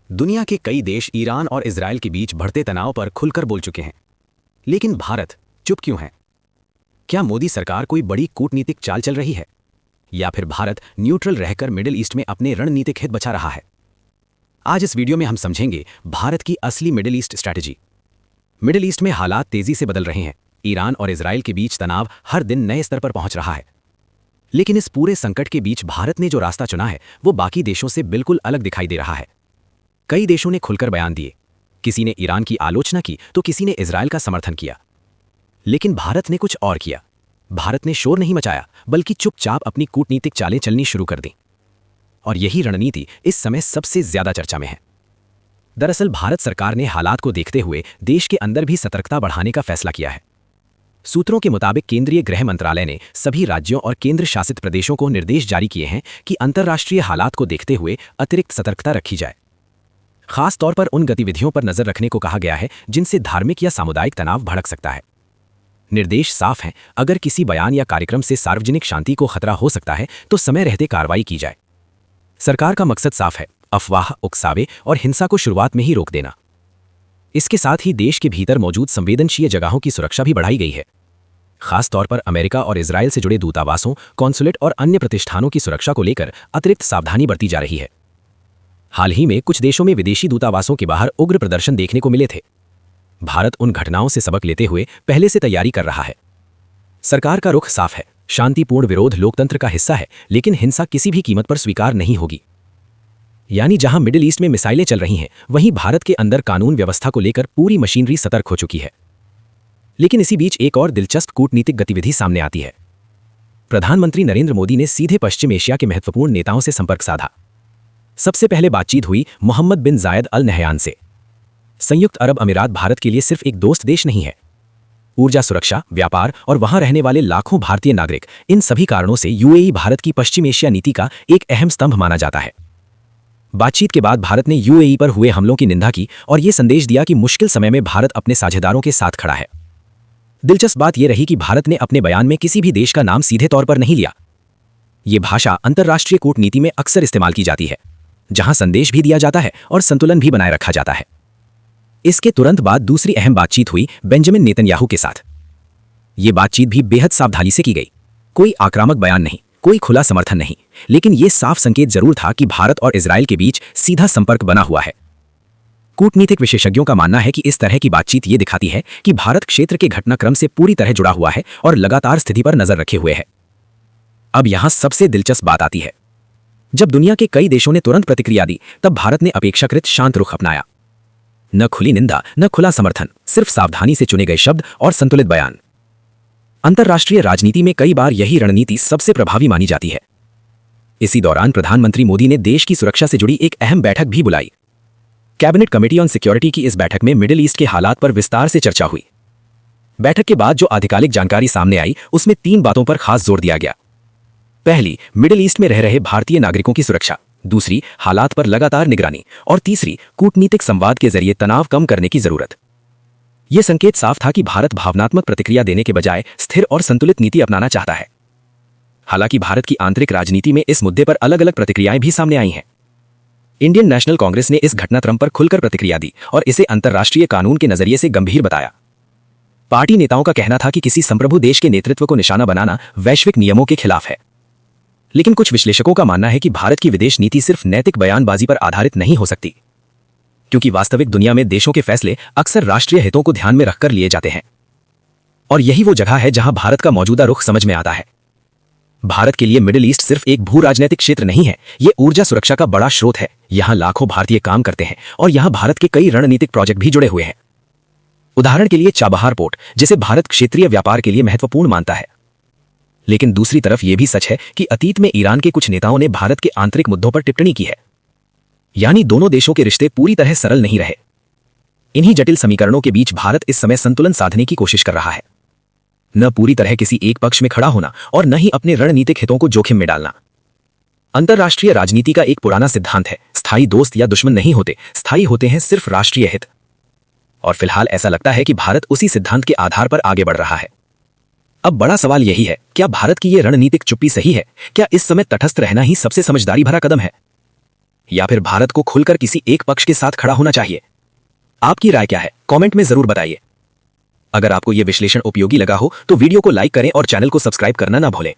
दुनिया के कई देश ईरान और इजरायल के बीच बढ़ते तनाव पर खुलकर बोल चुके हैं। लेकिन भारत चुप क्यों है? क्या मोदी सरकार कोई बड़ी कूटनीतिक चाल चल रही है, या फिर भारत न्यूट्रल रहकर मिडिल ईस्ट में अपने रणनीतिक हित बचा रहा है? आज इस वीडियो में हम समझेंगे भारत की असली middle east strategy. Middle east में हालात तेजी से बदल रहे हैं। ईरान और इजरायल के बीच तनाव हर दिन नए स्तर पर पहुंच रहा है। लेकिन इस पूरे संकट के बीच भारत ने जो रास्ता चुना है वो बाकी देशों से बिल्कुल अलग दिखाई दे रहा है। कई देशों ने खुलकर बयान दिए, किसी ने ईरान की आलोचना की तो किसी ने इजरायल का समर्थन किया। लेकिन भारत ने कुछ और किया। भारत ने शोर नहीं मचाया, बल्कि चुपचाप अपनी कूटनीतिक चालें चलनी शुरू कर दी। और यही रणनीति इस समय सबसे ज्यादा चर्चा में है। दरअसल भारत सरकार ने हालात को देखते हुए देश के अंदर भी सतर्कता बढ़ाने का फैसला किया है। सूत्रों के मुताबिक केंद्रीय गृह मंत्रालय ने सभी राज्यों और केंद्र शासित प्रदेशों को निर्देश जारी किए हैं कि अंतर्राष्ट्रीय हालात को देखते हुए अतिरिक्त सतर्कता रखी जाए। खास तौर पर उन गतिविधियों पर नजर रखने को कहा गया है जिनसे धार्मिक या सामुदायिक तनाव भड़क सकता है। निर्देश साफ हैं, अगर किसी बयान या कार्यक्रम से सार्वजनिक शांति को खतरा हो सकता है तो समय रहते कार्रवाई की जाए। सरकार का मकसद साफ है, अफवाह, उकसावे और हिंसा को शुरुआत में ही रोक देना। इसके साथ ही देश के भीतर मौजूद संवेदनशील जगहों की सुरक्षा भी बढ़ाई गई है। खास तौर पर अमेरिका और इजरायल से जुड़े दूतावासों, कॉन्सुलेट और अन्य प्रतिष्ठानों की सुरक्षा को लेकर अतिरिक्त सावधानी बरती जा रही है। हाल ही में कुछ देशों में विदेशी दूतावासों के बाहर उग्र प्रदर्शन देखने को मिले थे। भारत उन घटनाओं से सबक लेते हुए पहले से तैयारी कर रहा है। सरकार का रुख साफ है, शांतिपूर्ण विरोध लोकतंत्र का हिस्सा है, लेकिन हिंसा किसी भी कीमत पर स्वीकार नहीं होगी। यानी जहां मिडिल ईस्ट में मिसाइलें चल रही हैं, वहीं भारत के अंदर कानून व्यवस्था को लेकर पूरी मशीनरी सतर्क हो चुकी है। लेकिन इसी बीच एक और दिलचस्प कूटनीतिक गतिविधि सामने आती है। प्रधानमंत्री नरेंद्र मोदी ने सीधे पश्चिम एशिया के महत्वपूर्ण नेताओं से संपर्क साधा। सबसे पहले बातचीत हुई मोहम्मद बिन जायद अल नहयान से। संयुक्त अरब अमीरात भारत के लिए सिर्फ एक दोस्त देश नहीं है। ऊर्जा सुरक्षा, व्यापार और वहां रहने वाले लाखों भारतीय नागरिक, इन सभी कारणों से यूएई भारत की पश्चिम एशिया नीति का एक अहम स्तंभ माना जाता है। बातचीत के बाद भारत ने यूएई पर हुए हमलों की निंदा की और यह संदेश दिया कि मुश्किल समय में भारत अपने साझेदारों के साथ खड़ा है। दिलचस्प बात यह रही कि भारत ने अपने बयान में किसी भी देश का नाम सीधे तौर पर नहीं लिया। यह भाषा अंतर्राष्ट्रीय कूटनीति में अक्सर इस्तेमाल की जाती है, जहां संदेश भी दिया जाता है और संतुलन भी बनाए रखा जाता है। इसके तुरंत बाद दूसरी अहम बातचीत हुई बेंजामिन नेतन्याहू के साथ। यह बातचीत भी बेहद सावधानी से की गई। कोई आक्रामक बयान नहीं, कोई खुला समर्थन नहीं, लेकिन यह साफ संकेत जरूर था कि भारत और इजरायल के बीच सीधा संपर्क बना हुआ है। कूटनीतिक विशेषज्ञों का मानना है कि इस तरह की बातचीत ये दिखाती है कि भारत क्षेत्र के घटनाक्रम से पूरी तरह जुड़ा हुआ है और लगातार स्थिति पर नजर रखे हुए है। अब यहां सबसे दिलचस्प बात आती है। जब दुनिया के कई देशों ने तुरंत प्रतिक्रिया दी, तब भारत ने अपेक्षाकृत शांत रुख अपनाया। न खुली निंदा, न खुला समर्थन, सिर्फ सावधानी से चुने गए शब्द और संतुलित बयान। अंतर्राष्ट्रीय राजनीति में कई बार यही रणनीति सबसे प्रभावी मानी जाती है। इसी दौरान प्रधानमंत्री मोदी ने देश की सुरक्षा से जुड़ी एक अहम बैठक भी बुलाई। कैबिनेट कमेटी ऑन सिक्योरिटी की इस बैठक में मिडिल ईस्ट के हालात पर विस्तार से चर्चा हुई। बैठक के बाद जो आधिकारिक जानकारी सामने आई, उसमें 3 बातों पर खास जोर दिया गया। पहली, मिडिल ईस्ट में रह रहे भारतीय नागरिकों की सुरक्षा। दूसरी, हालात पर लगातार निगरानी। और तीसरी, कूटनीतिक संवाद के जरिए तनाव कम करने की जरूरत। यह संकेत साफ था कि भारत भावनात्मक प्रतिक्रिया देने के बजाय स्थिर और संतुलित नीति अपनाना चाहता है। हालांकि भारत की आंतरिक राजनीति में इस मुद्दे पर अलग अलग प्रतिक्रियाएं भी सामने आई हैं। इंडियन नेशनल कांग्रेस ने इस घटनाक्रम पर खुलकर प्रतिक्रिया दी और इसे अंतर्राष्ट्रीय कानून के नजरिए से गंभीर बताया। पार्टी नेताओं का कहना था कि किसी संप्रभु देश के नेतृत्व को निशाना बनाना वैश्विक नियमों के खिलाफ है। लेकिन कुछ विश्लेषकों का मानना है कि भारत की विदेश नीति सिर्फ नैतिक बयानबाजी पर आधारित नहीं हो सकती, क्योंकि वास्तविक दुनिया में देशों के फैसले अक्सर राष्ट्रीय हितों को ध्यान में रखकर लिए जाते हैं। और यही वो जगह है जहां भारत का मौजूदा रुख समझ में आता है। भारत के लिए मिडिल ईस्ट सिर्फ एक भू राजनीतिक क्षेत्र नहीं है, यह ऊर्जा सुरक्षा का बड़ा स्रोत है। यहां लाखों भारतीय काम करते हैं और यहां भारत के कई रणनीतिक प्रोजेक्ट भी जुड़े हुए हैं। उदाहरण के लिए चाबहार पोर्ट, जिसे भारत क्षेत्रीय व्यापार के लिए महत्वपूर्ण मानता है। लेकिन दूसरी तरफ यह भी सच है कि अतीत में ईरान के कुछ नेताओं ने भारत के आंतरिक मुद्दों पर टिप्पणी की है। यानी दोनों देशों के रिश्ते पूरी तरह सरल नहीं रहे। इन्हीं जटिल समीकरणों के बीच भारत इस समय संतुलन साधने की कोशिश कर रहा है। न पूरी तरह किसी एक पक्ष में खड़ा होना और न ही अपने रणनीतिक हितों को जोखिम में डालना। अंतर्राष्ट्रीय राजनीति का एक पुराना सिद्धांत है, स्थायी दोस्त या दुश्मन नहीं होते, स्थायी होते हैं सिर्फ राष्ट्रीय हित। और फिलहाल ऐसा लगता है कि भारत उसी सिद्धांत के आधार पर आगे बढ़ रहा है। अब बड़ा सवाल यही है, क्या भारत की यह रणनीतिक चुप्पी सही है? क्या इस समय तटस्थ रहना ही सबसे समझदारी भरा कदम है? या फिर भारत को खुलकर किसी एक पक्ष के साथ खड़ा होना चाहिए? आपकी राय क्या है, कमेंट में जरूर बताइए। अगर आपको यह विश्लेषण उपयोगी लगा हो तो वीडियो को लाइक करें और चैनल को सब्सक्राइब करना ना भूलें।